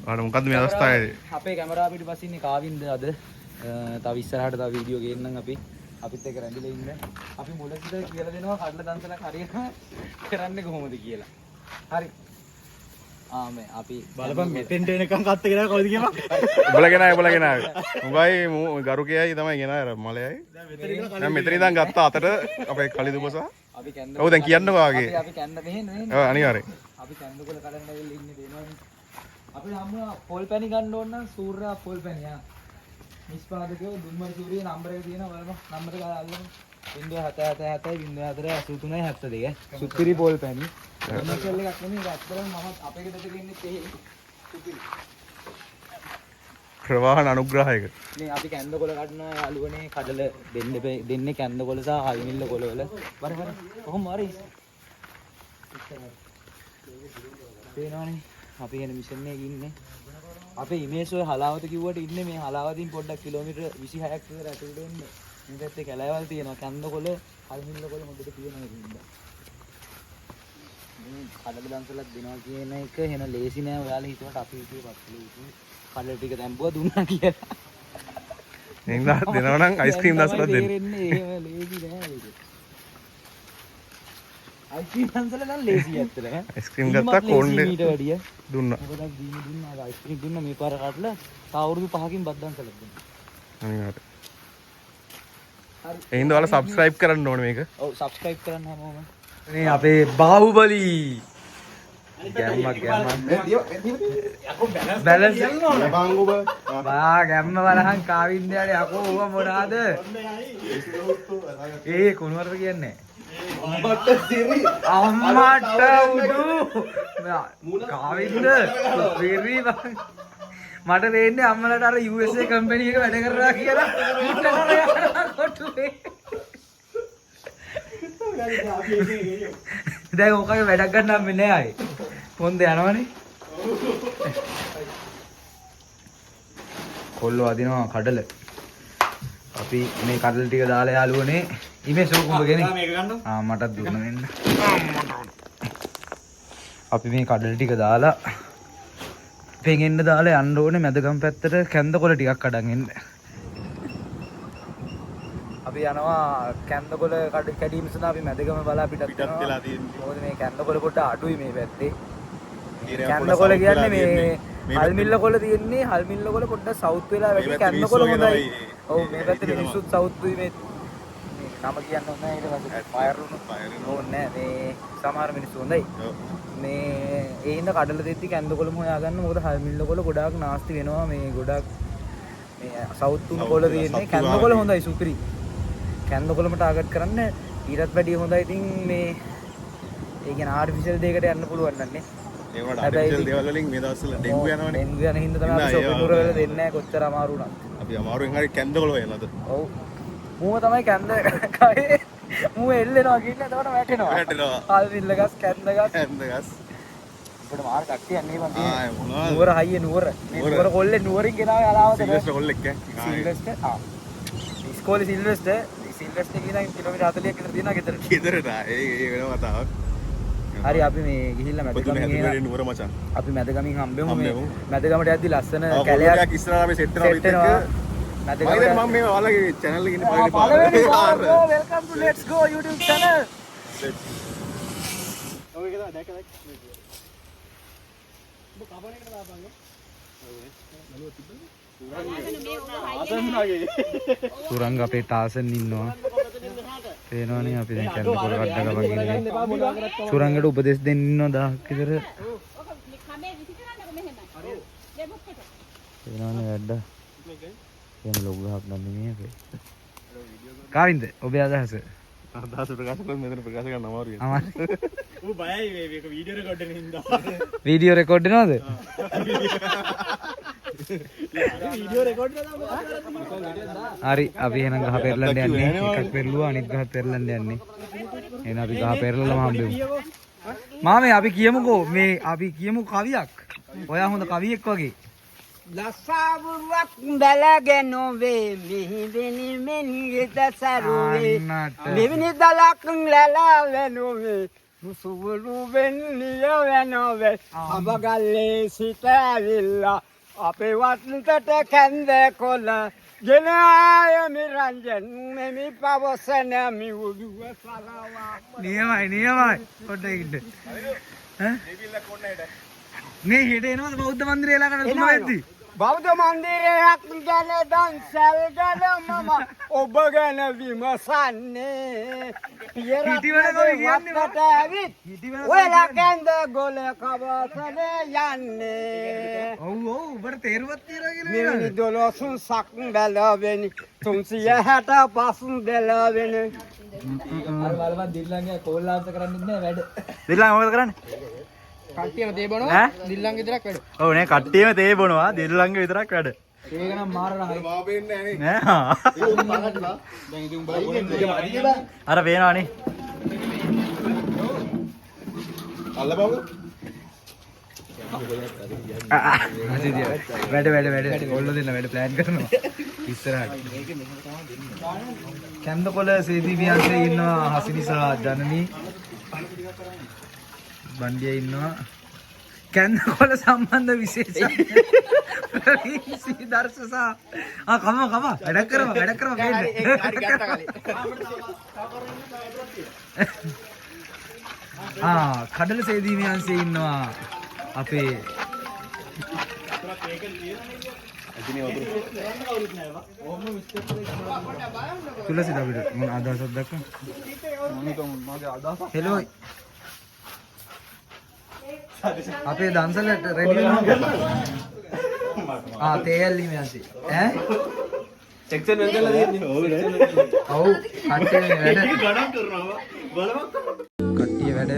අර මොකද්ද මේ අවස්ථාවේ? අපේ කැමරාව පිටිපස්සේ ඉන්නේ කාවින්ද අද. තව ඉස්සරහට තව වීඩියෝ ගේන්නම් අපි. අපිත් එක්ක රැඳිලා ඉන්න. අපි මුලසිට කියලා දෙනවා කඩලා දන්සලා හරියට කරන්නේ කොහොමද කියලා. හරි. මේ අපි බලපන් මෙතෙන්ට එනකන් කත් එක නෑ කවුද කියපන්. උඹලා ගෙනාවේ. උඹයි ගරුකයයි තමයි ගෙනාවේ මලයයි. දැන් මෙතන ඉඳන් ගත්ත අතට අපේ කලිදුපස. අපි කැන්ද. ඔව් දැන් කියන්නකෝ ආගේ. අපි කැන්ද මෙහෙන්නේ. ඔව් අනිවාර්යෙන්. අපි කැන්දකොල කඩන්න ඇවිල්ලා ඉන්නේ දෙනවනේ. අපි හම්බුනා පොල් පැණි ගන්න ඕන නම් සූර්යා පොල් පැණි ආ. නිෂ්පාදකයෝ දුම්මර සූරිය නම්බර එක තියෙනවා බලන්න නම්බර එක අල්ලමු 0777 04 83 සුපිරි පොල් පැණි කොමර්ෂල් එකක් නෙමෙයි ඇත්තටම මම අපේ ගෙදරට ගෙන්නේ තේ සුපිරි ප්‍රවාහන අනුග්‍රහයක මේ අපි කැන්දකොල කඩනවා යාළුවනේ කඩල දෙන්නේ කැන්දකොල සහ හයිමිල්ල කොලවල බර කොහොම හරි පේනවනේ අපි යන මිෂන් එකේ ඉන්නේ අපේ ඉමේජ් ඔය හලාවත කිව්වට ඉන්නේ මේ හලාවතින් පොඩ්ඩක් කිලෝමීටර් 26ක් විතර ඇතුළට එන්න. මේ පැත්තේ කැලෑවල් තියෙනවා. කන්දකොළ, හල්මිල්ලකොළ හොඳට තියෙනවා ඉතින්. මේ කඩල දන්සලක් දෙනවා කියන එක එහෙම ලේසි නෑ. ඔයාලා හිතුවට අපි හිතුවේ පස්සේ කඩල ටික දැම්බුවා දුන්නා කියලා. නෙන්දා දෙනවා නම් අයිස්ක්‍රීම් දන්සලක් දෙන්න. එහෙම ලේසි නෑ ඒක. අයිස්ක්‍රීම් දන්සල නම් ලේසි ඇත්තට ඈ. අයිස්ක්‍රීම් ගත්තා කොණ්ඩේ ඊට වැඩිය. දුන්නා. මොකද දුන්නා අයිස්ක්‍රීම් දුන්නා මේ පාර කඩලා තා අවුරුදු 5කින් බත් දන්සලක් දුන්නා. අනිවාර්යයෙන්. හරි. එහෙනම් ඔයාලා සබ්ස්ක්‍රයිබ් කරන්න ඕනේ මේක. ඔව් සබ්ස්ක්‍රයිබ් කරන්න හැමෝම. මේ අපේ බාහුබලි ගැම්මක් බැලන්ස් බා ගැම්ම වලහන් කාවින්දයාට යකෝ ඌව මොනවාද ඒ කුණුවරට කියන්නේ අම්මට උඩු කාවින්ද වෙරි මට වෙන්නේ අම්මලට අර USA කම්පැනි එක වැඩ කරනවා කියලා මුට්ට කරලා කොටුවේ දැන් ඔකගේ වැඩක් ගන්න හම්බෙන්නේ නැහැ ආයේ පොන්ද යනවනේ කොල්ලෝ අදිනවා කඩල අපි මේ කඩල ටික දාලා යාළුවනේ ඉමේ සෝකුඹගෙන මටත් දුන්න වෙන්න අපි මේ කඩල ටික දාලා පෙඟෙන්න දාලා යන්න ඕනේ මැදගම් පැත්තට කැන්දකොළ ටිකක් අඩන් එන්න අපි යනවා කැන්දකොළ කැඩීම සඳහා අපි මැදගම බලා පිටත් වෙනවා මොකද මේ කැන්දකොළ පොඩ්ඩ අඩුයි මේ පැත්තේ කැන්දකොළ කියන්නේ මේ හල්මිල්ල කොළ තියෙන්නේ හල්මිල්ල කොළ පොඩ්ඩක් සවුත් වෙලා වැඩි කැන්දකොළ හොඳයි ඔව් මේ පැත්තේ මිනිස්සුත් සවුත්ුයි මේ නම කියන්න ඕනේ ඊට පස්සේ ෆයර් ඕනේ මේ සමහර මිනිස්සු හොඳයි මේ ඒ හින්දා කඩල දෙද්දි කැන්දකොළම හොයාගන්න මොකද හල්මිල්ල කොළ ගොඩාක් නාස්ති වෙනවා මේ ගොඩාක් මේ සවුත් තුන කොළ තියෙන්නේ කැන්දකොළ හොඳයි සුපිරි කැන්දකොළම ටාගට් කරන්න ඊටත් වැඩිය හොඳයි ඉතින් මේ ඒ කියන්නේ ආටිෆිෂල් දෙයකට යන්න පුළුවන් නන්නේ ඒවට ආටිෆිෂල් දේවල් වලින් මේ දවස්වල ඩෙන්ගු යනවනේ ඩෙන්ගු යන හින්දා තමයි අපි ෂොපින් නුර වල දෙන්නේ නැහැ කොච්චර අමාරු වුණත් අපි අමාරුවෙන් හරි කැන්දකොළ වෙනවද ඔව් මූව තමයි කැන්ද කයේ මූව එල්ලෙනවා කියන්නේ එතකොට වැටෙනවා හල් විල්ල ගස් කැන්ද ගස් අපිට මාර කට්ටිය යන්නේ මම නුවර හයියේ නුවර මේ නුවර කොල්ලේ නුවරින් ගෙනාවේ අලාවද සිල්වෙස්ටර් කොල්ලෙක් සිල්වෙස්ටර් ඉස්කෝලේ සිල්වෙස්ටර් කියන කිලෝමීටර් 40ක් විතර තියෙනවා ගෙදරට ඒ වෙනම කතාවක් හරි අපි මේ ගිහිල්ලා මැදගමින් නුවර මචං අපි මැදගමින් හම්බෙමු මේ මැදගමට යද්දි ලස්සන කැලයක් ඉස්සරහා මේ සෙට් වෙනවා අපිත් එක්ක මම මේ ඔයාලගේ channel එකේ ඉන්නේ පළවෙනි පාර welcome to let's go YouTube channel ඔය කියලා දැක ඔබ කපන එකට දාපන්ගේ සුරංග අපේ තාසන් ඉන්නවා පේනවනේ අපි දැන් කැන්දකොළ කඩක වගේ සුරංගට උපදෙස් දෙන්න ඉන්නවා 1000ක් විතර පේනවනේ වැඩ එහෙම ලොග් ගහක් නැන්නේ මේකේ කාවින්ද ඔබේ අදහස ප්‍රකාශ කරන්න මෙතන ප්‍රකාශ කරන්න අමාරුයි ඌ බයයි මේක වීඩියෝ රෙකෝඩ් එකෙන් ඉඳලා වීඩියෝ රෙකෝඩ් වෙනවද වීඩියෝ රෙකෝඩ් හරි අපි එහෙනම් ගහ පෙරලන්න යන්නේ එකක් පෙරලුවා අනිත් ගහ පෙරලන්න යන්නේ එහෙනම් අපි ගහ පෙරලලම හම්බෙමු මාමේ අපි කියමුකෝ මේ අපි කියමු කවියක් ඔයා හොඳ කවියෙක් වගේ ලස්සාවුවක් බැලගෙන නොවේ මිහිදෙනි මෙනිගෙත සරුවේ මෙවිනි දලක් ලැලාව නොවේ මුසුවරු වෙන්නිය වෙනවේ අඹගල්ලේ සිට ඇවිල්ලා අපේ වත්තට කැන්ද කොළ ගෙන ආය මිරංජන් මෙමි පවසන මිවුදුව සලවා නියමයි පොඩ්ඩක් ඉන්න මේ හෙට එනවද බෞද්ධ මන්දිරය ළඟට තුන වෙද්දි බෞද්ධ මන්දිරයක් ගැන දන්සල් ගැන මම ඔබ ගැන විමසන්නේ පියරට ඇවිත් ඔයලා කැන්ද ගොල කවසන යන්නේ ඔව් ඔබට තේරුවත් තියනවා කියලා මෙවැනි දොළොසුන් සක් බැලවෙනි 365 බැලවෙනි අර බලවත් දිල්ලන්ගේ කෝල්ලාන්ත කරන්නේ නැහැ වැඩ. දිල්ලන් මොකද කරන්නේ කට්ටියම තේ බොනවා දිල්ලන්ගේ විතරක් වැඩ. ඔව් නේ කට්ටියම තේ බොනවා දිල්ලන්ගේ විතරක් වැඩ ඒක නම් මාර රහයි. නෑ අර පේනවනේ වැඩ ඔල්ල දෙන්න වැඩ ප්ලෑන් කරනවා ඉස්සරහට කැන්දකොළ සේදීවියන්සේ ඉන්නවා හසිනිසා ජනනී බණ්ඩිය ඉන්නවා කැන්දකොළ සම්බන්ධ විශේෂ දර්ශසා කම වැඩ කරම කඩල සේදීවියන්සේ ඉන්නවා අපේ තුලසිත අපිට මොන අදහසක් දක්වන්න හෙලෝ අපේ දන්සලට රෙඩි වෙනවා තේයල්ලි මෙයාසි ඈ සෙක්ෂන් වෙන කරලා තියෙන්නේ ඔව් කට්ටිය වැඩ ගණන් කරනවා බලමු කට්ටිය වැඩ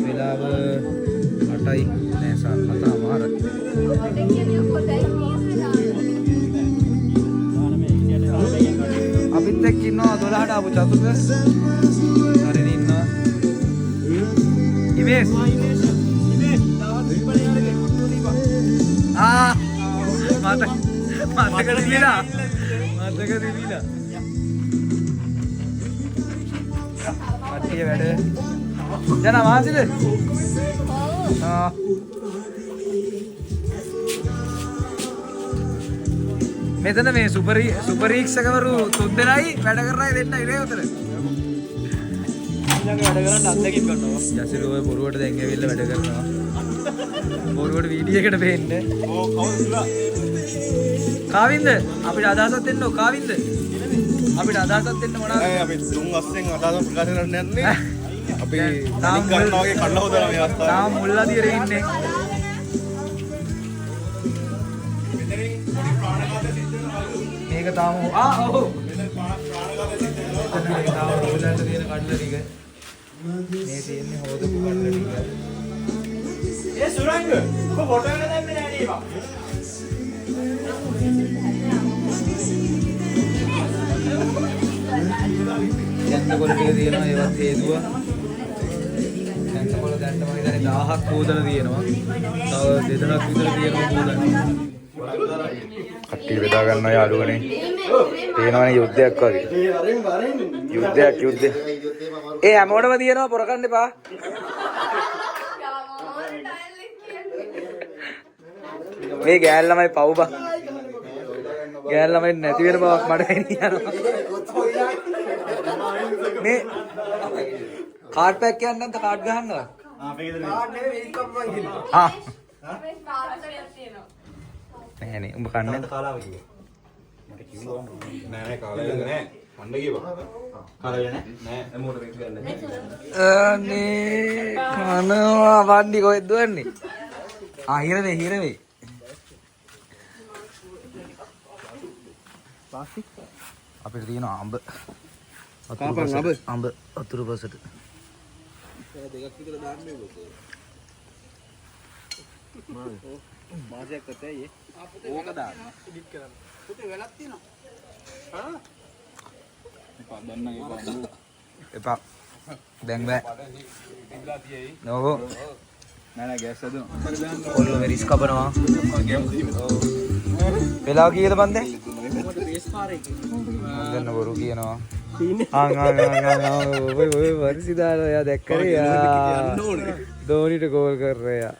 වෙලාව 8යි නෑ 7:00 අපිත් එක්ක ඉන්නවා 12ට ආපු චතුක හරිනේ ඉන්නවා ඉමේස් මතක දිවිලා කට්ටිය වැඩ ජනා වාසිද මෙතන මේ සුපරීක්ෂකවරු 3 දෙනයි වැඩ කරනයි දෙන්නයි නේ උතර ඊළඟ වැඩ කරන්න අත්දැකීම් ගන්නවා යසිරෝ ඔය බොරුවට දැන් ඇවිල්ලා වැඩ කරනවා බොරුවට වීඩියෝ එකට පේන්නේ කාවින්ද අපිට අදහසක් දෙන්න ඕ කාවින්ද අපිට අදහසක් දෙන්න මොනවද අපි තුන් අස්සෙන් අදහස් ප්‍රකාශ කරන්න යන්නේ අපි තාම ගන්නවා වගේ කඩලා හොදලා මේ අවස්ථාවේ තාම මුල්ලාදියේ ඉන්නේ මේක තාම ඔව් මෙතන තාම ඔයලන්ට තියෙන කඩල ටික මේ තියෙන්නේ හොදපු කඩල ටික ඒ සුරංග ඔබ ෆොටෝ එක දැම්මේ නැහැ නේද කැන්දකොළ ටික තියෙනවා ඒවත් හේතුව කැන්දකොළ දැන්න මම හිතන්නේ 1000ක් හොදලා තියෙනවා තව දෙදෙනෙක් විතර තියෙනවා හොදන්න කට්ටිය බෙදා ගන්නවා යාළුවනේ තේනවනේ යුද්ධයක් වගේ යුද්ධයක් ඒ හැමෝටම තියෙනවා පොරකන්න එපා මේ ගෑල් ළමයි පව් බා ගෑල් ළමයි නැති වෙන බවක් මට එනියනවා මේ කාඩ් පැක් කියන්න නැත්නම් කාඩ් ගහන්නද කාඩ් නෙවෙයි ඉන්කම් වගේ තියෙනවා නෑනේ උඹ කන්නේ කාලාව කිව්වා මට කිව්වා නෑ කාලාව නෑ මණ්ඩ කිව්වා කාලාව නෑ එමෝට මේක ගන්න අනේ කනවා වණ්ඩි කොහෙද දුවන්නේ හිරවේ අපිට තියෙන අඹ වතුර බසට දෙකක් විතර දාන්න මාසයක් තත්ත්වයි ඕක දාන්න එඩිට් කරන්න පුතේ වෙලක් තියෙනවා එපා දන්න එපා දැන් බෑ නෝ නෑ ගෑස් හදනවා ඔල්ල වෙරිස් කපනවා වෙලාව කීයද බන්දේ ගන්න බොරු කියනවා ඔය වර්සි දාලා එයා දැක්කද යා ධෝනිට ගෝල් කරා එයා.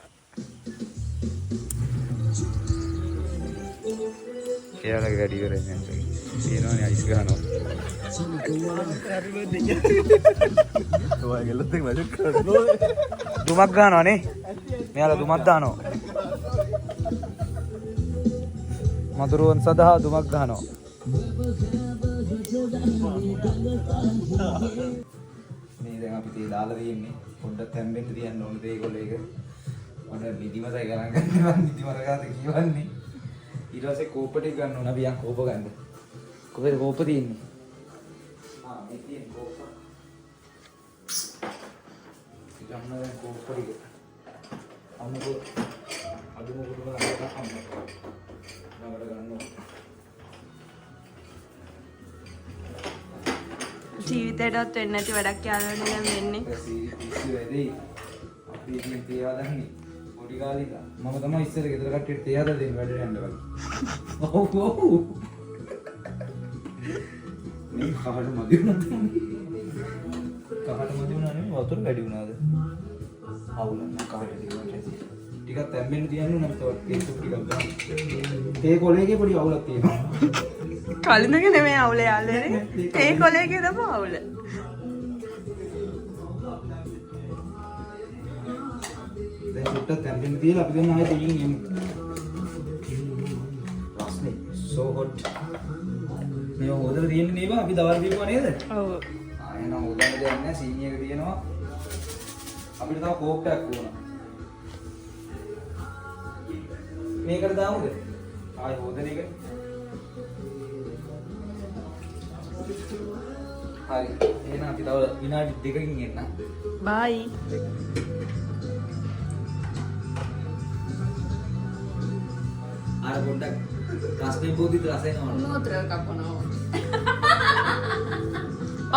එයාලගේ වැඩි කරන්නේ නැහැ. තියෙනවනේ අයිස් ගහනවා. දුමක් ගහනවා නේ. මෙයාලා දුමක් දානවා. මధుරුවන් සදා දුමක් ගහනවා. මේ දැන් අපි තේ දාලා තියෙන්නේ. පොඩ්ඩක් තැම්බෙන්න තියන්න ඕනේ තේ කොළ එක. මට නිදිමතයි ගණන් ගන්නවා. නිදිමත ගාත කියවන්නේ. ඊට පස්සේ කෝප ටික ගන්න ඕන. අපි යන් කෝප ගන්න. කොහෙද කෝප තියෙන්නේ? මේ තියෙන කෝප. ගන්න දැන් කෝප ටික. අමුකෝ අදුම කුඩු ගන්න අම්ම. නවර ගන්නවා. ජීවිතේටවත් වෙන්නේ නැති වැඩක් යාළුවනේ දැන් වෙන්නේ. පිස්සු වැඩි. අපි ඉතින් තේ හදන්නේ. පොඩි කාලේ ඉඳන්. මම තමයි ඉස්සර ගෙදර කට්ටියට තේ හදලා දෙන්නේ වැඩට යන්න වගේ. ඔව් ඔව්. මේ කහට මදි වුණාද? කහට මදි වුණා නෙමෙයි වතුර වැඩි වුණාද? අවුල කහට ටිකක් තැම්බෙන්න තියන්නේ නම් තවත් තේ සුප් ටිකක් ගන්න. තේ කොලේකේ පොඩි අවුලක් තියෙනවා. කලින්දක නෙමෙයි අවුල යාළුවනේ. තේ කොලේකේ තමයි අවුල. දැන් සුට්ට තැම්බෙන්න තියලා අපි දැන් ආයෙත් එකින් යමු. රස්නේ so hot. මේ හොදලා තියෙන්නේ නේද අපි දවල් දීපුවා නේද? ඔව්. ආයෙ නම් හොදන්න දෙයක් නැහැ සීනි එක තියෙනවා. අපිට තව කෝක් එකක් ඕන. මේකට දාමුද? ආයෙ හොදන එක. හරි. එහෙනම් අපි තව විනාඩි 2කින් එන්න. බයි. ආර පොඩ්ඩක් රස්නේ බෝධිත රසෙනවා. මොතර කපනවා.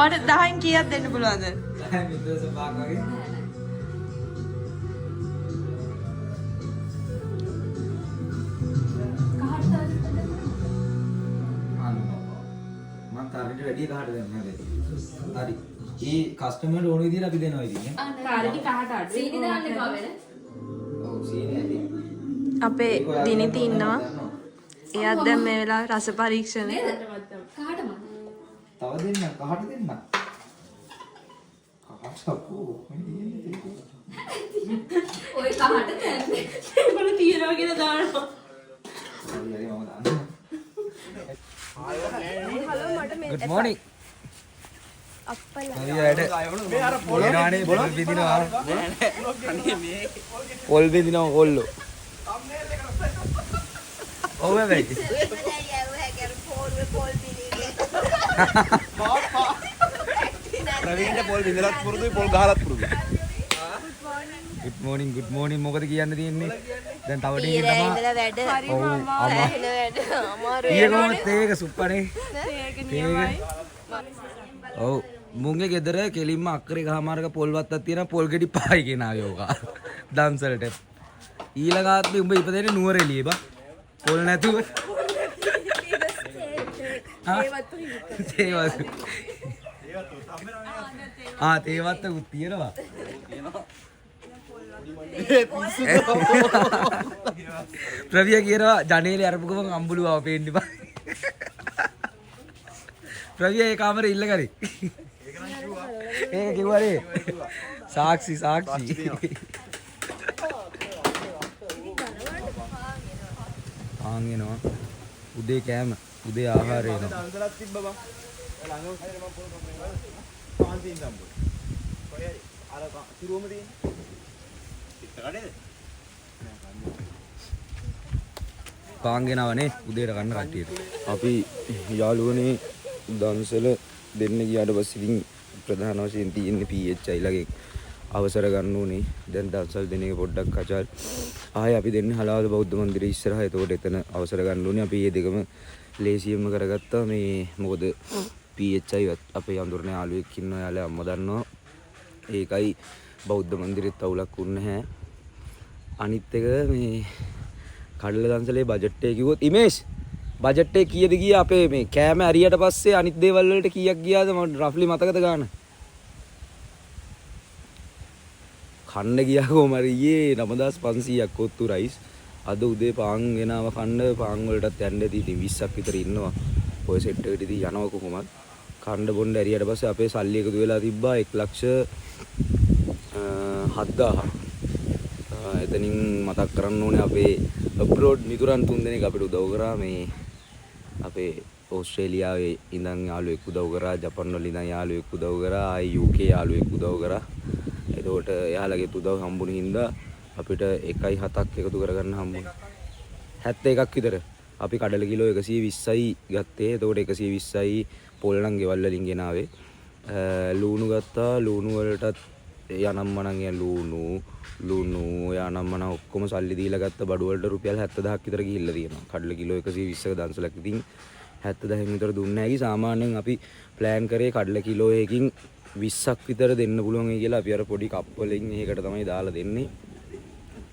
ඔයාට 10න් කීයක් දෙන්න පුළුවන්ද? 10 මිනිත්තු සපාක් වගේ. මම තරගෙට වැඩි කහට දෙන්නවා නේද? හරි. ඒ කස්ටමර්ට ඕන විදිහට අපි දෙනවා ඉතින් නේ. කාලෙදි කහට අඩු සීනි දාන්න එපා වෙන. ඔව් සීනි ඇති. අපේ දිනිති ඉන්නවා. එයාත් දැන් මේ වෙලාවේ රස පරීක්ෂණය. කහට මම. තව දෙන්න කහට දෙන්න. කහට අපෝ ඔය කහට දැන්නේ. ඒගොල්ලෝ තියනවා කියලා දානවා. හරි හරි මම දාන්න. Good morning. හරි වැඩ. එනවනේ පොල් බෙදිනවා. පොල් බෙදිනවා කොල්ලෝ. ඔව් වෙයි. ප්‍රවීන්ට පොල් බින්දලත් පුරුදුයි පොල් ගහලත් පුරුදුයි. good morning මොකද කියන්න තියෙන්නේ? දැන් තව ටිකකින් තමයි. ඔව් අම්මා. ඊයේ කොහොමද තේක සුප්පනේ? තේක. ඔව් මුංගේ ගෙදර කෙලින්ම අක්කරේ ගහමාරක පොල් වත්තක් තියෙන පොල් ගෙඩි පහයි කියන ආයෝගා. දම්සලට. ඊළඟාත්මේ උඹ ඉපදෙන්නේ නුවරඑළියේ බා. පොල් නැතුව. තේවත්. තේවත් උත් තියෙනවා. ප්‍රවිය කියනවා ජනේලේ අරපු ගමන් අම්බුලුව පේන්න බා. ප්‍රවිය ඒ කාමරේ ඉල්ල කරේ. ඒක කිව්වනේ. සාක්ෂි. ආන්ගෙනවා. උදේ කෑම, උදේ ආහාරය එනවා. දන්සලත් තිබ්බ බං. ළඟම හරියට මම පොල් කපනවා. පාන් තින් සම්බුල. කොහේ අර තිරුවම තියෙන්නේ. ඉස්සරහටද? පාන්ගෙනවනේ උදේට කන්න කට්ටියට. අපි යාළුවනේ දන්සල දෙන්න ගියාට පස්සේ ඉතින් ප්‍රධාන වශයෙන් තියෙන්නේ PHI ළගෙන් අවසර ගන්න උනේ. දැන් දන්සල් දෙන එක පොඩ්ඩක් කචාල්. ආයේ අපි දෙන්නේ හලාවත බෞද්ධ මන්දිරයේ ඉස්සරහා. එතකොට එතන අවසර ගන්න උනේ. අපි මේ දෙකම ලේසියෙන්ම කරගත්තා. මේ මොකද PHI අපේ යඳුරනේ යාළුවෙක් ඉන්නවා. යාළුවා අම්ම දන්නවා. ඒකයි බෞද්ධ මන්දිරෙත් අවුලක් වුන්නේ නැහැ. අනිත් එක මේ කඩල දන්සලේ බජට් එක කිව්වොත් ඉමේෂ් බජට් එක කීයද ගියා අපේ මේ කෑම ඇරියට පස්සේ අනිත් දේවල් වලට කීයක් ගියාද මම රෆ්ලි මතකද ගන්න? කන්න ගියා කොහම හරි ඊයේ 9500ක් කොත්තු රයිස්. අද උදේ පාන් ගෙනාව කන්න පාන් වලටත් යන්න ඇති. ඉතින් 20ක් විතර ඉන්නවා. ඔය සෙට් එකට ඉතින් යනවා කොහොමද? කන්න බොන්න ඇරියට පස්සේ අපේ සල්ලි එකතු වෙලා තිබ්බා 1,07,000. එතනින් මතක් කරන්න ඕනේ අපේ abroad මිතුරන් 3 දෙනෙක් අපිට උදව් කරා මේ අපේ ඕස්ට්‍රේලියාවේ ඉඳන් යාළුවෙක් උදව් කරා ජපාන් වල ඉඳන් යාළුවෙක් උදව් කරා ආයි UK යාළුවෙක් උදව් කරා එතකොට එයාලගේ උදව් හම්බුනේ හින්දා අපිට 1.7ක් එකතු කරගන්න හම්බුනේ 71ක් විතර අපි කඩල කිලෝ 120යි ගත්තේ එතකොට 120යි පොල් නම් ගෙවල් වලින් ගෙනාවේ ලූණු ගත්තා ලූණු වලටත් යනම්මනම් ලූණු යනම්මනම් ඔක්කොම සල්ලි දීලා ගත්ත බඩු වලට රුපියල් 70000ක් විතර ගිහිල්ලා තියෙනවා කඩල කිලෝ 120ක දන්සලක් ඉතින් 70000න් විතර දුන්නේ නැගි සාමාන්‍යයෙන් අපි ප්ලෑන් කරේ කඩල කිලෝ එකකින් 20ක් විතර දෙන්න පුළුවන් කියලා අපි අර පොඩි කප් වලින් මේකට තමයි දාලා දෙන්නේ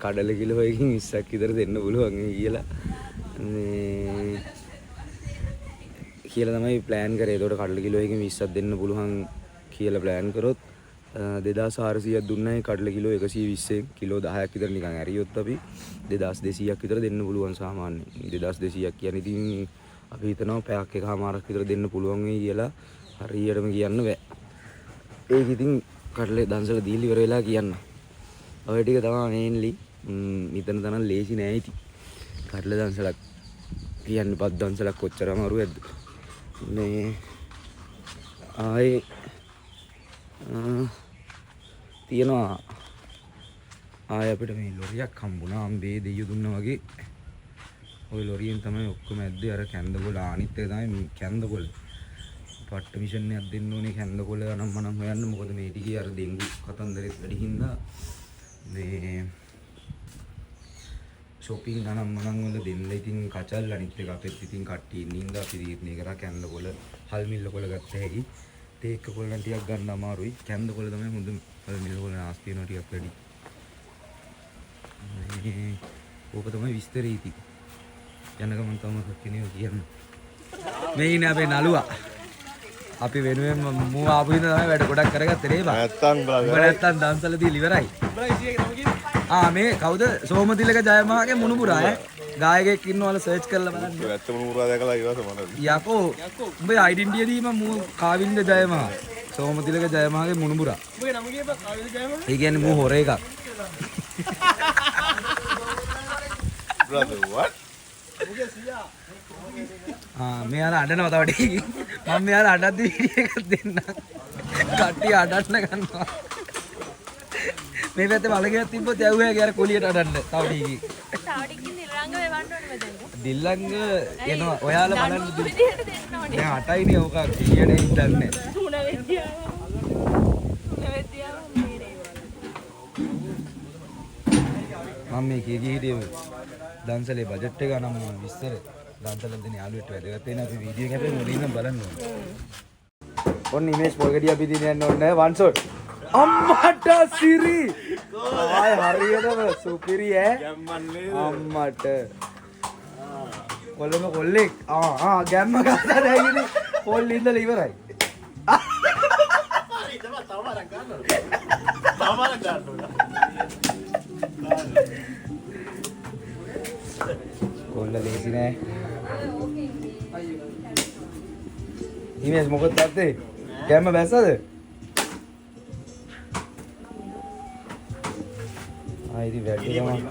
කඩල කිලෝ එකකින් 20ක් විතර දෙන්න පුළුවන් කියලා කියලා තමයි ප්ලෑන් කරේ. ඒකට කඩල කිලෝ එකකින් 20ක් දෙන්න පුළුවන් කියලා ප්ලෑන් කරොත් 2400ක් දුන්නයි කඩල කිලෝ 120න් කිලෝ 10ක් විතර නිකන් ඇරියොත් අපි 2200ක් විතර දෙන්න පුළුවන් සාමාන්‍යයෙන්. 2200ක් කියන්නේ ඉතින් අපි හිතනවා පැයක් එකමාරක් විතර දෙන්න පුළුවන් වෙයි කියලා හරියටම කියන්න බෑ. ඒක ඉතින් කඩලේ දන්සල දීලි ඉවර වෙලා කියන්න. ඔය ටික තමයි මේන්ලි මෙතන තරම් ලේසි නෑ ඉතින්. කඩල දන්සලක් කියන්නේ පත් දන්සලක් කොච්චර අමාරුද? මේ ආයේ තියෙනවා ආය අපිට මේ ලොරියක් හම්බුණා අම්බේ දෙයියෝ දුන්නා වගේ ওই ලොරියෙන් තමයි ඔක්කොම ඇද්දේ අර කැන්දකොළ අනිත් එක තමයි කැන්දකොළ පට්ට මිෂන් එකක් දෙන්න ඕනේ කැන්දකොළ නම් මනම් හොයන්න මොකද මේ ටිකේ අර ඩෙන්ගු කතන්දරෙත් වැඩි හින්දා මේ shopping නම් මනම් වල දෙන්න ඉතින් කචල් අනිත් එක අපෙත් ඉතින් කට්ටිය ඉන්නින්දා අපි දීප්නේ කරා කැන්දකොළ හල් මිල්ල කොළ ගත්ත හැකි තේක්ක කොළ නම් ටිකක් ගන්න අමාරුයි කැන්දකොළ තමයි හොඳ හල් මිල්ල කොළ නාස්ති වෙනවා ටිකක් වැඩි ඕක තමයි විස්තරය ඉතින් යන ගමන් තමයි කෙනෙක් කියන්නේ මේ ඉන්නේ අපේ නළුවා අපි වෙනුවෙන් මූ ආපු ඉඳන් තමයි වැඩ ගොඩක් කරගත්තේ නේ බා නැත්තම් දන්සලදී ඉවරයි මේ කවුද සෝමතිලක ජයමහාගේ මුණුබුරා ඈ ගායකයෙක් ඉන්නවල සර්ච් කරලා බලන්න ඇත්ත මුණුබුරා දැකලා ඊවස මොනවද යකෝ උඹේ ඩෙන්ටිටි දීම මූ කාවින්ද ජයමහා සෝමතිලක ජයමහාගේ මුණුබුරා උඹේ නම කියපන් කාවින්ද ජයමහා ඒ කියන්නේ මූ හොර එකක් brother what මෙයාලා අඬනවා තව ටිකකින් මම මෙයාලා අඬද්දි වීඩියෝ එකක් දෙන්නම් කට්ටිය අඬන්න ගන්නවා මේ පැත්තේ වලගයක් තිබ්බොත් යවුවා අර කොලියට අඬන්න තව ටිකකින් දිල්ලංග වෙවන්න ඕනේ මෙතන. දිල්ලංග එනවා ඔයාලා බලන්න දැන් 8යිනේ ඕක කීයනේ ඉඳන්නේ තුන වෙද්දියා මම මේ කීකී හිටියේ දන්සලේ බජට් එක නම් විස්තර දන්සලෙන් දෙන යාළුවෙක්ට වැදගත් වෙන අපි වීඩියෝ එක හැපෙන්නේ මුලින්ම බලන්න ඕනේ. ඔන්න ඉමේජ් පොල් ගෙඩිය අපි දින යන්න ඕනේ වන් ෂොට්. අම්මට සිරි. ආය හරියටම සුපිරි ඈ. අම්මට. කොල්ලම කොල්ලෙක්. ගැම්ම ගත්තා දැන් පොල් ඉඳලා ඉවරයි. කොල්ල ලේසි නෑ. ඉමේජ් මොකද තාත්තේ? ගැම්ම බැස්සද? ඉතින් වැඩි තමයි.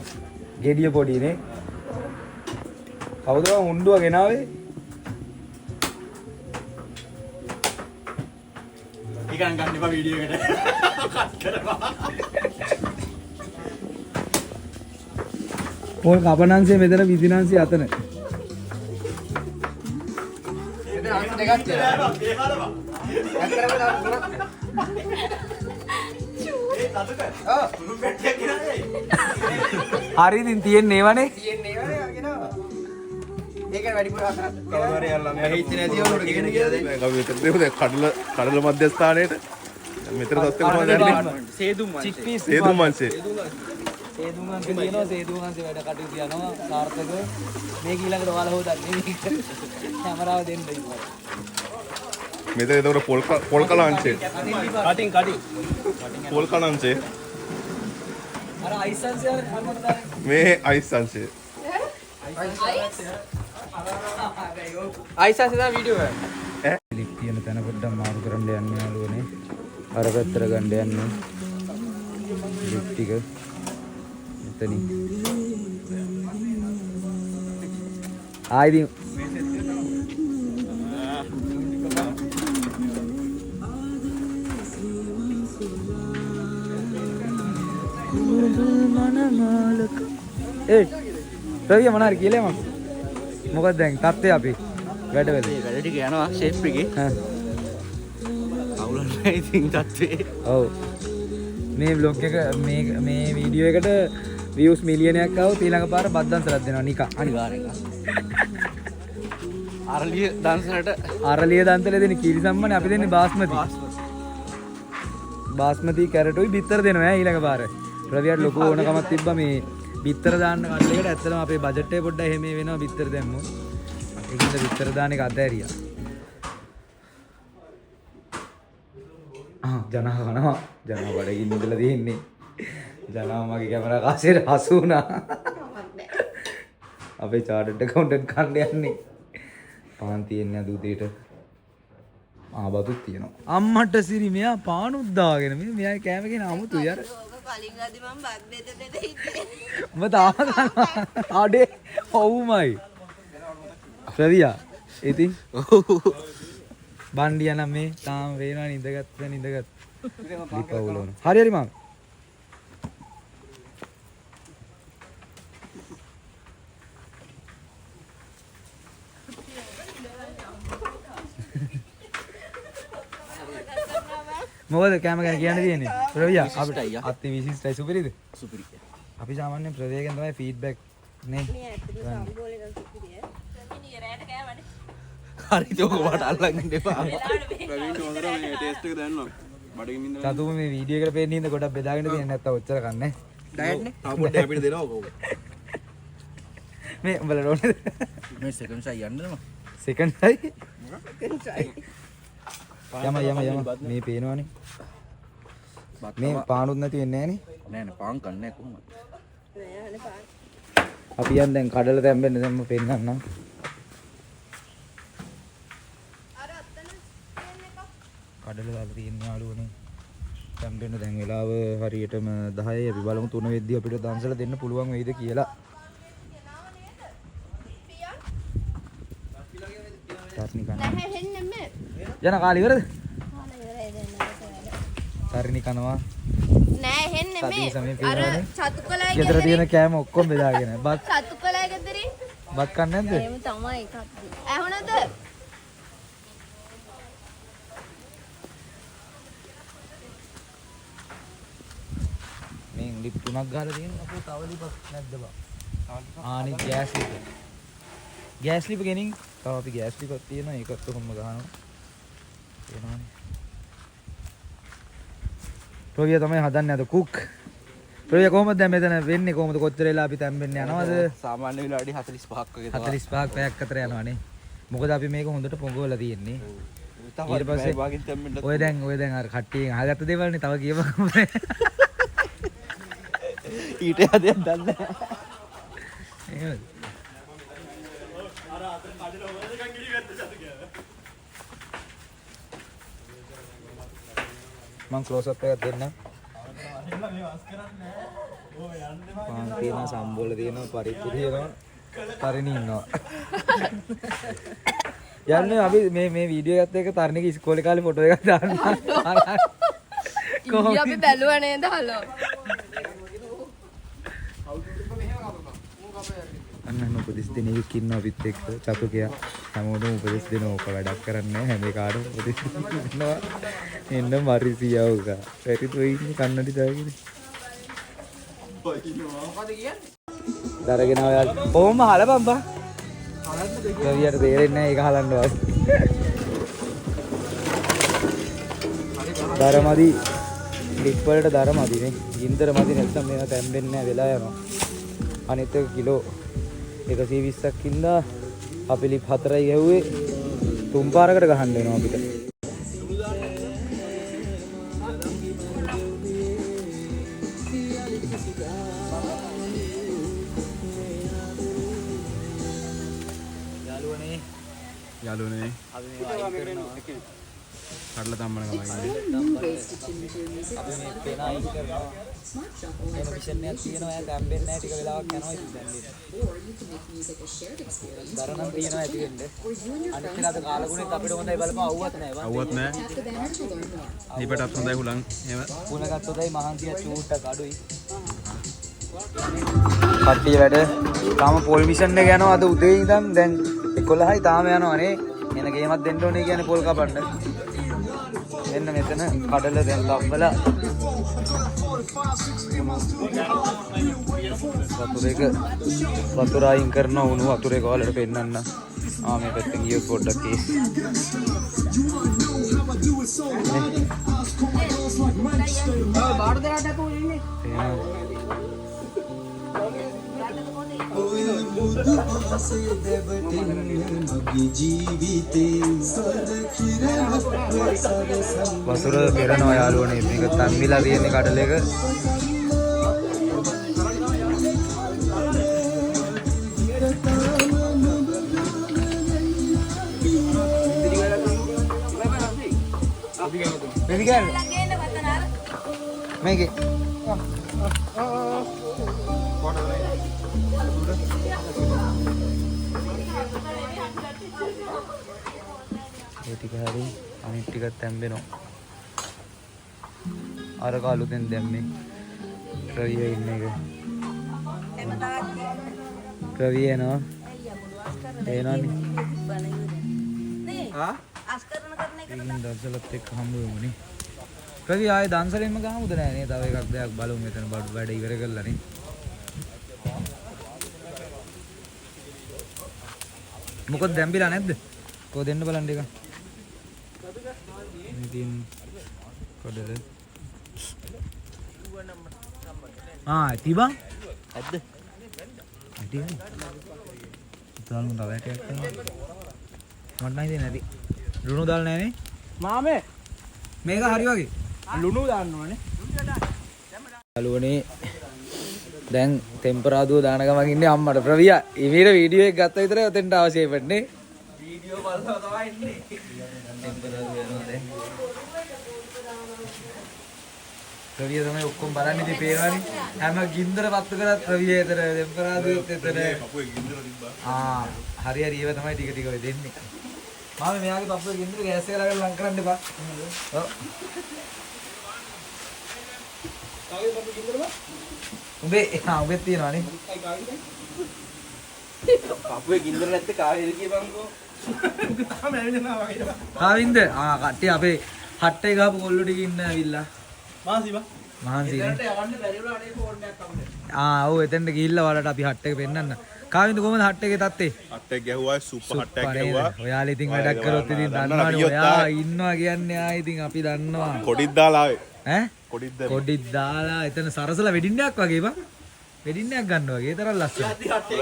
ගෙඩිය පොඩිනේ. කවුද හුණ්ඩුව ගෙනාවේ? ඊගන් ගන්න එපා වීඩියෝ එකට. කට් කරපන්. පොල් කපනන්සේ මෙතන විදිනන්සේ අතන. හරි ඉතින් තියෙන්නේ ඒවනේ. කඩල මධ්‍යස්ථානයට මෙතන සස්ත කොහොමද සේදුම් මංශේ සේදුවන්සේ තියෙනවා සේදුවන්සේ වැඩ කටයුතු යනවා සාර්ථකව මේ ඊළඟට ඔයාලා හොදන්නේ මේක කැමරාව දෙන්න ඉන්නවා මෙතන එතකොට පොල් කලංචේ කටින් පොල් කලංචේ අර අයිස් සංසය අර කන්නට දාන්න මේ අයිස් සංචේ අයිස් අසදා වීඩියෝ එක ලිප් තියෙන තැන පොඩ්ඩක් මාරු කරන්න යන්නේ යාළුවනේ අර පැත්තට ගන්න යන්නේ ලිප් ටික එතනින් ආයිදී ඒ රවිය මොනාර කියලා මම මොකද දැන් තත්ත්වය අපි වැඩ ටික යනවා ෂේප් එකේ. අවුලක් නැහැ ඉතින් තත්ත්වේ. ඔව් මේ vlog එක මේ වීඩියෝ එකට views මිලියනයක් ආවොත් ඊළඟ පාර බද්දන්සලක් දෙනවා නිකන් අනිවාර්යෙන්. අරලිය දන්සලට අරලිය දන්තලේ දෙන කීරි සම්මනේ අපි දෙන්නේ බාස්මති කැරටුයි බිත්තර දෙනවා ඊළඟ පාර. රවියට ලොකු ඕනකමක් තිබ්බා මේ බිත්තර දාන්න කඩේකට ඇත්තටම අපේ බජට් එක පොඩ්ඩක් එහෙම වෙනවා බිත්තර දැම්මොත්. ඒකෙන්ද බිත්තර දාන එක අතෑරියා. ජනා කනවා ජනා බඩගින්න ඉඳලා තියෙන්නේ. ජනා මගේ කැමරා කාසියට හසු වුණා. අපේ චාටඩ් account කන්න යන්නේ. පාන් තියෙන්නේ අද උදේට. ආබතුත් තියෙනවා. අම්මට සිරි මෙයා පානුත් දාගෙන මෙයා කෑම කියන අමුතුයි යාර. කලින් අද මම බත් බෙදෙන්න හිටියේ. උඹ තාම කනවා. අඩේ ඔව්මයි. රවියා ඉතින් බණ්ඩියා නම් මේ තාම වේනවා නිඳගත්ත. ලිපවුලන. හරි මම. මොකද කැම ගැන කියන්න තියෙන්නේ? රවියා අපිට අත්ති විශිෂ්ටයි සුපිරිද? සුපිරි. අපි සාමාන්‍යයෙන් ප්‍රවේගයෙන් තමයි ෆීඩ්බැක් නේ. හරි ඒක වට අල්ලන්න එපා. චතුම මේ වීඩියෝ එකට පේන්නේ ඉඳ ගොඩක් බෙදාගෙන තියෙන නැත්තම් ඔච්චර කන්නේ. ඩයට් නේ. තාම පොඩ්ඩක් අපිට දෙනවා ඕක. මේ උඹලා රෝනේ මේ සෙකන්ඩ් සයි යන්නද මම? සෙකන්ඩ් හයි යම මේ පේනවනේ මේ පානුත් නැති වෙන්නේ නෑ නේ පාන් කන්නේ කොහොමද? අපි යන් දැන් කඩල තැම්බෙන්න දැන් මම පෙන්නන්නම් කඩල දාලා තියෙන යාළුවනේ තැම්බෙන්න දැන් වෙලාව හරියටම 10යි අපි බලමු 3 වෙද්දි අපිට දන්සල දෙන්න පුළුවන් වෙයිද කියලා ජන කාලේ ඉවරද? තරණි කනවා නෑ හෙන්නේ මේ අර චතුකලයි ගෙදර තියෙන කෑම ඔක්කොම බෙදාගෙන බත් චතුකලයි ගෙදරින් බත් කන්නේ නැද්ද? එහෙම තමයි එකක්. ඇහුණද? මේ ලිප් 3ක් ගහලා තියෙනවා අපෝ තව ලිපක් නැද්ද බා? ආනි ගෑස් ලිප ගෙනින් තව අපි ගෑස් ලිපක් තියෙනවා ඒකත් කොහොම ගහනවා එනවානේ රොවියා තමයි හදන්නේ අද කුක් රොවියා කොහොමද දැන් මෙතන වෙන්නේ කොහොමද කොච්චර වෙලා අපි තැම්බෙන්නේ යනවද සාමාන්‍ය විලාඩි 45ක් වගේ තමයි 45ක් පැයක් අතර යනවානේ මොකද අපි මේක හොඳට පොඟවලා තියෙන්නේ ඊට පස්සේ ඔය දැන් අර කට්ටියෙන් අහගත්ත දේවල් නේ තව කියපන් ඊට යදයක් දන්නේ නැහැ එහෙමද මං ක්ලෝස් අප් එකක් දෙන්න. පාන් තියෙනවා සම්බෝල තියෙනවා පරිප්පු තියෙනවා. තරණි ඉන්නවා. යන්නේ අපි මේ වීඩියෝ එකත් එක්ක තරණිගේ ඉස්කෝලේ කාලේ ෆොටෝ එකක් දාන්න. කොහොමද අපි බැලුවා නේද හලෝ. අන්න උපදෙස් දෙන එකක් ඉන්නවා අපිත් එක්ක චතුකයා හැමෝටම උපදෙස් දෙනවා ඔක වැඩක් කරන්නේ හැම එකටම උපදෙස් දෙනවා එන්න මරිසියා උක පැරිත වෙයි ඉන්නේ කන්නඩි දාගෙන මොකද කියන්නේ දරගෙන ඔයාලා කොහොම හලපන් බා හලන්න දෙවියට තේරෙන්නේ නැහැ ඒක හලන්න වාස් දරමදි ලිප් වලට දර මදි නේ. ගින්දර මදි නැත්නම් මේවා තැම්බෙන්නේ නැහැ වෙලා යනවා. අනිත් එක කිලෝ 120ක් ඉඳලා අපි ලිප් 4යි ගැහුවේ 3 පාරකට ගහන්න වෙනවා අපිට. යාළුවනේ අපි මේ අයින් කරනවා. කඩලා තම්මන ගමයි. අපි මේ පේන අයින් කරනවා. එන මිෂන් එකක් තියෙනවා. එයා තැම්බෙන්නේ නැහැ. ටික වෙලාවක් යනවා ඉතින් දැන්. දරණම් තියෙනවා ඇති වෙන්නේ. අනිත් කෙනාට කාලගුණෙත් අපිට හොඳයි බලපන් අවුවත් නැහැ. අවුවත් නැහැ. ලිපටත් හොඳයි හුලං. එහෙම. පුණ ගත්තොතයි මහන්සිය චූට්ටක් අඩුයි. කට්ටිය වැඩ තාම පොල් මිෂන් එක යනවා අද උදේ ඉඳන් දැන් 11යි තාම යනවානේ. එන ගේමක් දෙන්න ඕනේ කියන්නේ පොල් කපන්න. මෙන්න මෙතන කඩල දැන් තම්බලා වතුර අයින් කරනවා උණු වතුරේ කාලෙට පෙන්නන්න. මේ පැත්තෙන් ගියොත් පොඩ්ඩක් කේස්. බාඩ දෙකට තෝ ඉන්නේ. වතුර පෙරනවා යාළුවනේ. මේක තම්බිලා තියෙන කඩල එක. මේකේ ඒ ටික හරි අනිත් ටිකක් තැම්බෙනවා. අර කාලුතෙන් දැම්මේ රවිය ඉන්න එක. රවිය එනවා. එනවනේ. ඉතින් දන්සලත් එක්ක හම්බ වෙමුනේ. රවි ආයේ දන්සලෙන්ම ගහමුද නෑ නේ? තව එකක් දෙයක් බලමු මෙතන බඩු වැඩ ඉවර කරලා නේ. මොකද දැම්බිලා නැද්ද? කො දෙන්න බලන්න එක. ඉතින් කොඩල. තිබා? ඇද්ද? ඇටියයි. තාලු තව ඇටයක් කරනවා. මට නම් ඉතින් නැති. ලුණු දාලා නැහනේ. මාමේ මේක හරි වගේ. ලුණු දාන්න ඕනේ. යාළුවනේ දැන් ටෙම්පරාදුව දාන ගමන් ඉන්නේ අම්මට. ප්‍රවියා ඉමීර වීඩියෝ එක ගත්ත විතරයි ඔතෙන්ට අවශ්‍ය වෙන්නේ. වීඩියෝ බලනවා තමයි ඉන්නේ. ටෙම්පරාදුව යනවා දැන්. ප්‍රවියා තමයි ඔක්කොම බලන්නේ ඉතින් පේනවනේ. හැම ගින්දර පත්තු කරත් ප්‍රවියා එතන ටෙම්පරාදුවෙත් එතන. පපුවේ ගින්දර තිබ්බා. හරි හරි ඒව තමයි ටික ටික ඔය දෙන්නේ. මාමේ මෙයාගේ පපුවේ ගින්දර ගෑස් එක ලාගෙන ලං කරන්න එපා. ඔව්. කාගේ පපුවේ ගින්දර බා? උඹේ තියනවානේ. පපුවේ ගින්දර නැත්තේ කාවේද කියපන්කෝ. තාම ඇවිල්ලා වගේ. කාවින්ද? කට්ටිය අපේ හට්ටේ ගහපු කොල්ලෝ ටික ඉන්න ඇවිල්ලා. මාසි බා. මහන්සිනේ. යන්න බැරි වුණා අනේ ෆෝන් එකක් අපිට. ඔව් එතෙන්ට ගිහිල්ලා වලට අපි හට් එක පෙන්නන්න. කාවින්ද කොහමද හට් එකේ තත්ත්වේ? හට් එක ගැහුවා සුපර් හට් එකක් ගැහුවා. ඔයාලා ඉතින් වැඩක් කරොත් ඉතින් දන්නවනේ ඔයා ඉන්නවා කියන්නේ ඉතින් අපි දන්නවා. කොඩිත් දාලා ආවේ. ඈ? කොඩිත් දැම්මා. කොඩිත් දාලා එතන සරසලා වෙඩින් එකක් වගේ බං. වෙඩින් එකක් ගන්න වගේ. ඒ තරම් ලස්සනයි.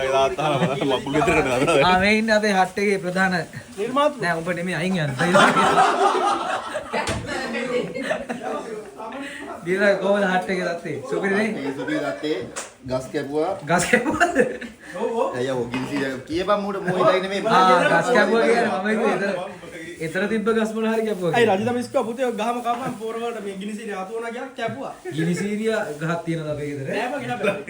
ඔයලා දාලා බලන්න මකුළු විතරකට නේද? මේ ඉන්නේ අපේ හට් එකේ ප්‍රධාන නිර්මාතු නෑ උඹ නෙමෙයි අයින් යන්න. දිනා කොහොමද හට් එකේ තත්ත්වේ? සුපිරිනේ? සුපිරි තත්ත්වේ ගස් කැපුවා. ගස් කැපුවද? අයියා ඔය ගින්සි කියපන් මූට මොයි දාගෙන මේ ගස් කැපුවා කියන්නේ මම හිතුවේ එතන තිබ්බ ගස් මොන හරි කැපුවා අයි කියලා. රජිත මිස්කෝ පුතේ ගහම කපන් පොර වලට මේ ගිනිසිරි ආතු වුණා කියලා කැපුවා. ගිනිසීරිය ගහක් තියෙනවද අපේ ගෙදර? නෑ බා ගිනා බෑ.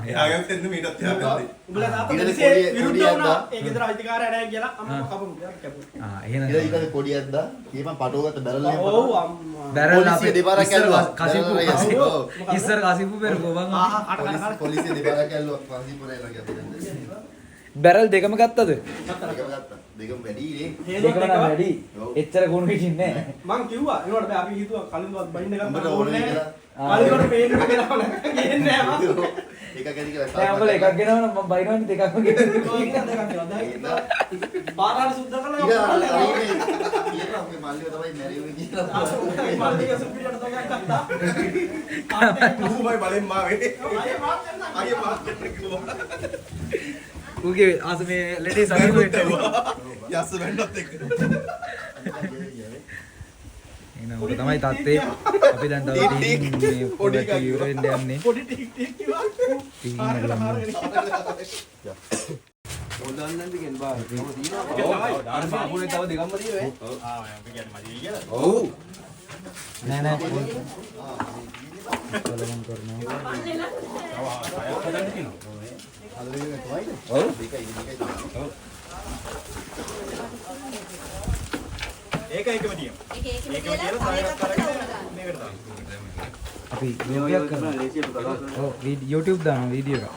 එයාගෙන් දෙන්න මීටත් එහා පැත්තේ. උඹලා තාත්තා ඊට මිනිස්සේ පොඩි- විරුද්ධ පොඩි වුණා. අද්දා. ඒ ගෙදර අයිතිකාරය නැහැ කියලා අම්මා කපමු කියලා කැපුවා. එහෙනම් ඊට ඊට පොඩියක් දා කියපන් පටෝගත්ත බැරල් එකක් ඔව් අම්මා. බැරල් පොලිසිය අපේ දෙපාරක් ඉස්සර ඇල්ලුවා. කසිපු බැරල් එකක්. කසිපු ඔව්. ඉස්සර කසිපු පෙරකෝ බං. පොලිසිය දෙපාරක් ඇල්ලුවා පන්සිපුරේ ළඟ අපිට. බැරල් දෙකම ගත්තද? දෙකම ගත්තා. දෙකම වැඩි නේ. දෙකම නම් වැඩි. එච්චර ගුණ හිටින්නේ නැහැ. මං කිව්වා ඒවට බෑ අපි හිතුවා කලින්වත් බයින්න එකක් උඹට ගන්න ඕනේ ඕනේ කියලා. කලින්වට පේන්න කියලා නැහැ ගේන්නේ නැහැ මම. එකක් ඇති කියලා. දැන් ඔයගොල්ලෝ එකක් ගෙනවනම් මම බයිනවනේ දෙකක්ම ගෙනනවා. පාරාට සුද්ධ කළා. කියනවා ඔගේ මල්ලිව තමයි මැරියුනේ කියලා. මල්ලික සුපිරියට තෝගක් ගත්තා. ඌමයි බලෙන් මාවේ. අයිය මාත් කිව්වා. උගේ ආස මේ ලෙඩේ සමීපෙට යස්ස වෙන්නත් එක්ක. එහෙනම් ඔක තමයි තත්ත්වේ. අපි දැන් තව මේ පොඩි ඉවර වෙන්න යන්නේ. පොඩි ටික් ටික් කිව්වා. ටීම් එක ගන්න. හොදන්නන්ද කියන බා. ඔව් දාන බාබුනේ තව දෙකක්ම තියෙනවා. ඔව් අපි කියන්නේ මදි කියලා. ඔව්. නෑ නෑ. කලවම් කරනවා. ඔව්. ඒක එකම තියෙනවා. ඒක කියලා තව එකක් මේකට දාන්න. අපි වීඩියෝයක් කරනවා. ඔව් YouTube දානවා වීඩියෝ එක.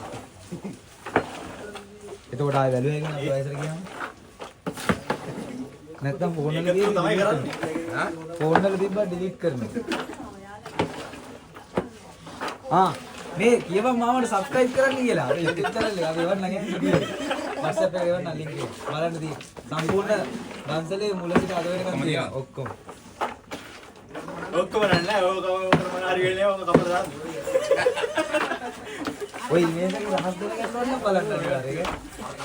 එතකොට ආයෙ වැලුවේ ගන්න අපි වයසට ගියාම නැත්නම් ෆෝන් එක ඒක තමයි කරන්නේ. හා? ෆෝන් එක තිබ්බා ඩිලීට් කරනවා. මේ කියපන් මාවට subscribe කරන්න කියලා. අපේ YouTube channel එක අපි එවන්න ළඟ වීඩියෝ. WhatsApp එකේ එවන්න link එක. බලන්න දී. සම්පූර්ණ දන්සලේ මුල සිට අද වෙනකම් තියෙනවා ඔක්කොම. ඔක්කොම නෑ ඕක මොන හරි වෙන්නේ ඕක කපලා දාන්න. ඔය ඉමේජ් එක රහස් දෙන ගන්නවද බලන්න අනිවාර්ය ඒක.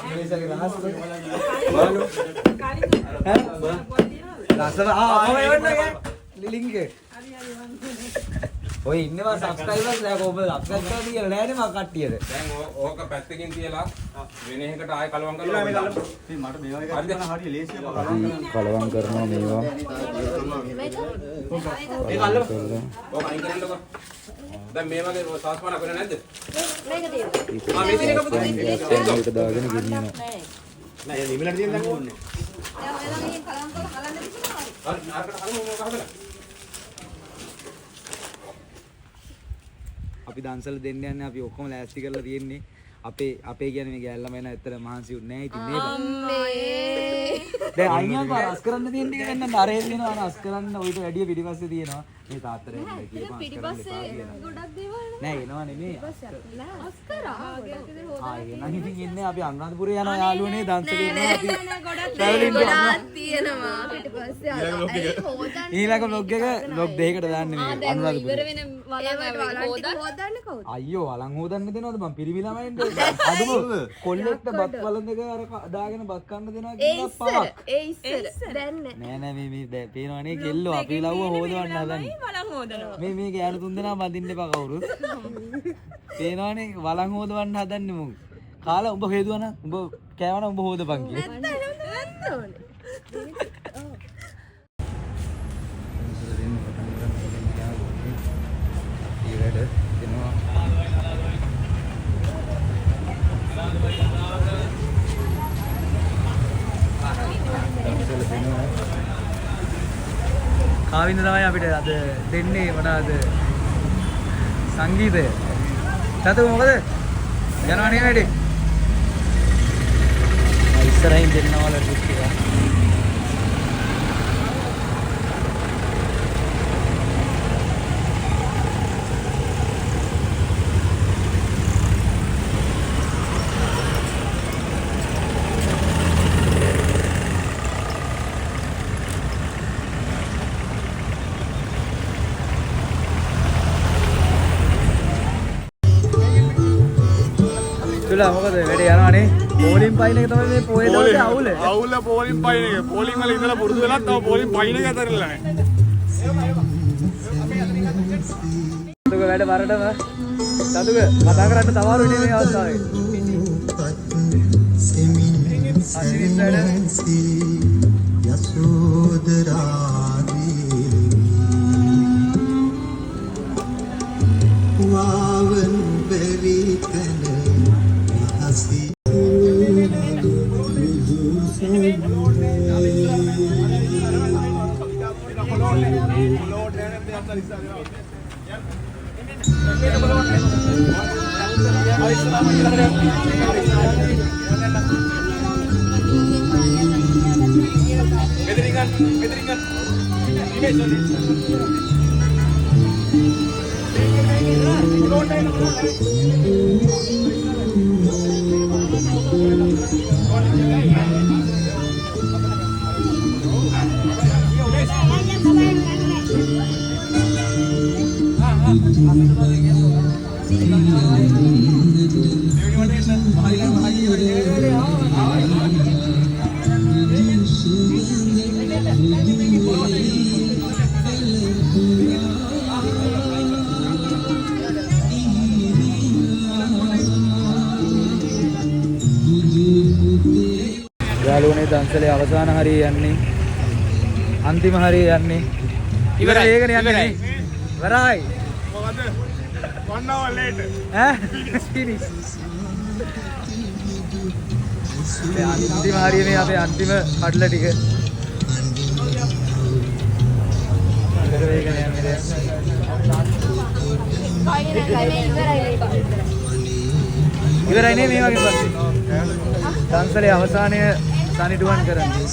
ඉමේජ් එක රහස් දෙන්න. ඔය එවන්න ලින්ක් එක. ඔය ඉන්නවා සබ්ස්ක්‍රයිබර්ස් ලා කොහොමද සබ්ස්ක්‍රයිබ් කරලා කියලා නෑනේ මම කට්ටියට. දැන් ඕක පැත්තකින් තියලා වෙන එකකට ආයෙ කලවම් කරලා මට මේවා එක ගන්න හරිය ලේසියි කලවම් කරනවා මේවා. ඒක අල්ලමු. ඕක අයින් කරන්නකෝ. දැන් මේ වගේ සාස්පානක් වෙන්නේ නැද්ද? මේක තියෙනවා. මේ දින කපුද? ඒක දාගෙන ගෙනියනවා. නෑ නිමිලට තියෙන දන්නේ ඕනේ. දැන් ඔයාලා මේ කලම් කරලා කලන්න දෙනවා. හරි නාරකට කලමු මොකක් හදලා. අපි දන්සල දෙන්න යන්නේ අපි ඔක්කොම ලෑස්ති කරලා තියෙන්නේ. අපේ කියන්නේ මේ ගෑල්ලම එන ඇත්තට මහන්සි උන්නේ නැහැ. ඉතින් මේක. දැන් අයියන්ව රස කරන්න තියෙන ටික වෙන්න අරේ තියෙනවා රස කරන්න ඔයිට වැඩිය පිටිපස්සේ තියෙනවා. මේ තාත්තට එන්න කියපන් පිටිපස්සේ ගොඩක් දේවල් නෑ එනවා නෙමෙයි. අස්කරා. එනවා ඉතින් ඉන්නේ අපි අනුරාධපුරේ යන යාළුවනේ දන්සලේ ඉන්නවා අපි. ගොඩක් තියෙනවා පිටිපස්සේ ඊළඟ vlog එක vlog දෙකකට දාන්නේ මේ අනුරාධපුරේ. වෙන හොදන්න කවුද? අයියෝ වලන් හොදන්න දෙනවද මං පිරිමි ළමයින්ට අදුම කොල්ලෙක්ට බත් වලන් දෙක අර දාගෙන බත් කන්න දෙනවා කියලා පවක් ඒ ඉස්සර දැන් නෑ නෑ මේ පේනවනේ කෙල්ලෝ අපි ලව්ව හොදවන්න හදන්නේ බලන් හොදනවා. මේ ගෑනු තුන් දෙනා බඳින්න එපා කවුරුත් පේනවනේ වලන් හොදවන්න හදන්නේ මොකද කාලා උඹ හේදුවා නම් උඹ කෑවනම් උඹ හොදපන් කියලා නැත්නම් ඕනේ. කාවින්ද තමයි අපිට අද දෙන්නේ මොනවාද සංගීතය. සතු මොකද? යනවා නේ වැඩි. ඉස්සරහින් දෙන්නවල ටික එක. තුලා මොකද වැඩේ යනවනේ පෝලිම් පයින් එක තමයි මේ පොයේ දවසේ අවුල. අවුල පෝලිම් පයින් එක. පෝලිම් වල ඉඳලා පුරුදු වෙලා තව පෝලිම් පයින් එක අතරින්ලා නැහැ. සතුක වැඩ වරටම සතුක කතා කරන්න තමාරු ඉන්නේ මේ අවස්ථාවේ. අසිරිත් වැඩ වාවන් බැරි තන හසි Medringan. යාළුවනේ දන්සලේ අවසාන හරිය යන්නේ අන්තිම හරිය යන්නේ ඉවරයි ඒකනේ යන්නේ ඉවරයි මොකද 1 hour later ඈ finish අන්තිම හරිය මේ අපේ අන්තිම කඩල ටික ඒකනේ යන්නේ ඉවරයි නේ මේ වගේ පස්සේ දන්සලේ අවසානය සනිටුවන් කරන්නේ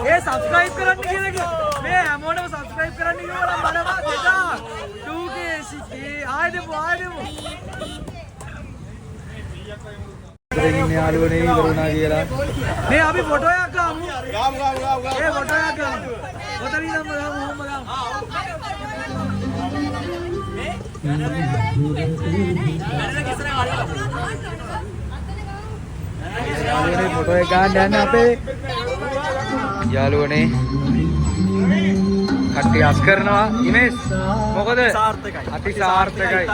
ඒ සබ්ස්ක්‍රයිබ් කරන්න කියලා කිව්වා මේ හැමෝටම සබ්ස්ක්‍රයිබ් කරන්න කිව්වා නම් බලවා දෙදා 2K 6K ආයෙදමු ඉතින් යාළුවනේ ඉවරුණා කියලා මේ අපි ෆොටෝ එකක් ගමු ඒ ෆොටෝ එකක් ගමු ඔතනින් නම් ගමු යාළුවනේ ෆොටෝ එක ගන්න යන්නේ අපේ යාළුවනේ කට්ටිය අස් කරනවා ඉමේස් මොකද අති සාර්ථකයි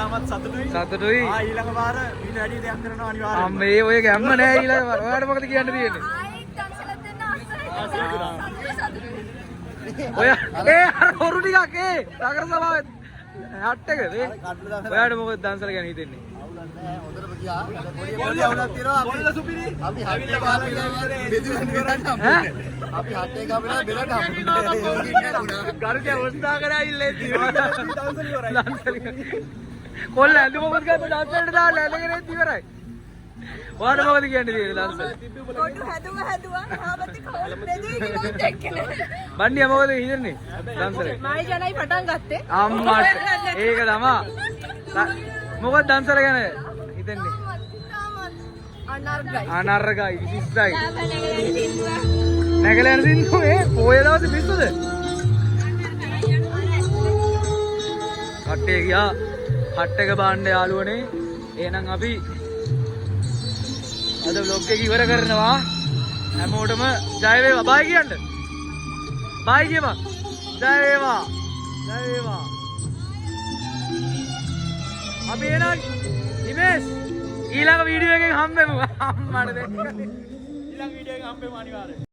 සතුටුයි ඊළඟ වාර ඊට වැඩි දෙයක් කරනවා අනිවාර්යයෙන් අම්මේ ඔය ගැම්ම නෑ ඊළඟ වාර ඔයාලට මොකද කියන්න තියෙන්නේ ඔය ඒ හොරු ටිකක් ඒ නගර සභාවේ හට් එක මේ ඔයාලට මොකද දන්සල ගැන හිතෙන්නේ හොඳටම ගියා. පොඩි අවුලක් තියෙනවා. අපි සුපිරි. අපි හට් එක ආපිලා බෙදුවෙන් කරන්න හම්බුනේ. අපි හට් එක ආපිලා බෙලට හම්බුනේ. ගරුකේ වස්තා කරා ඉල්ලේ තියෙනවා. කොල්ල ඇඳුම මොකද ගන්න දාන්නට දාලා ඇඳගෙන ඉවරයි. ඔයාලට මොකද කියන්නේ තියෙන්නේ දන්සල? කොටු හැදුවා ආවත් කවුරු බෙදුයි කිව්වොත් එක්කනේ. බණ්ඩියා මොකද හිතන්නේ දන්සලේ? මයි ජනයි පටන් ගත්තේ. අම්මා ඒක තමයි. මොකද දන්සල ගැන හිතන්නේ? අනර්ගයි විශිෂ්ටයි. නැගලා යන සින්දු ඒ පොය දවසේ පිස්සුද? කට්ටේ ගියා. හට් එක බාන්න යාළුවනේ. එහෙනම් අපි අද vlog එක ඉවර කරනවා. හැමෝටම ජය වේවා. බයි කියන්න. බයි කියපන්. ජය වේවා. ජය වේවා. අපි එනවා ඉමේස් ඊළඟ වීඩියෝ එකෙන් හම්බෙමු අම්මට දෙන්න ඊළඟ වීඩියෝ එකෙන් හම්බෙමු අනිවාර්යයෙන්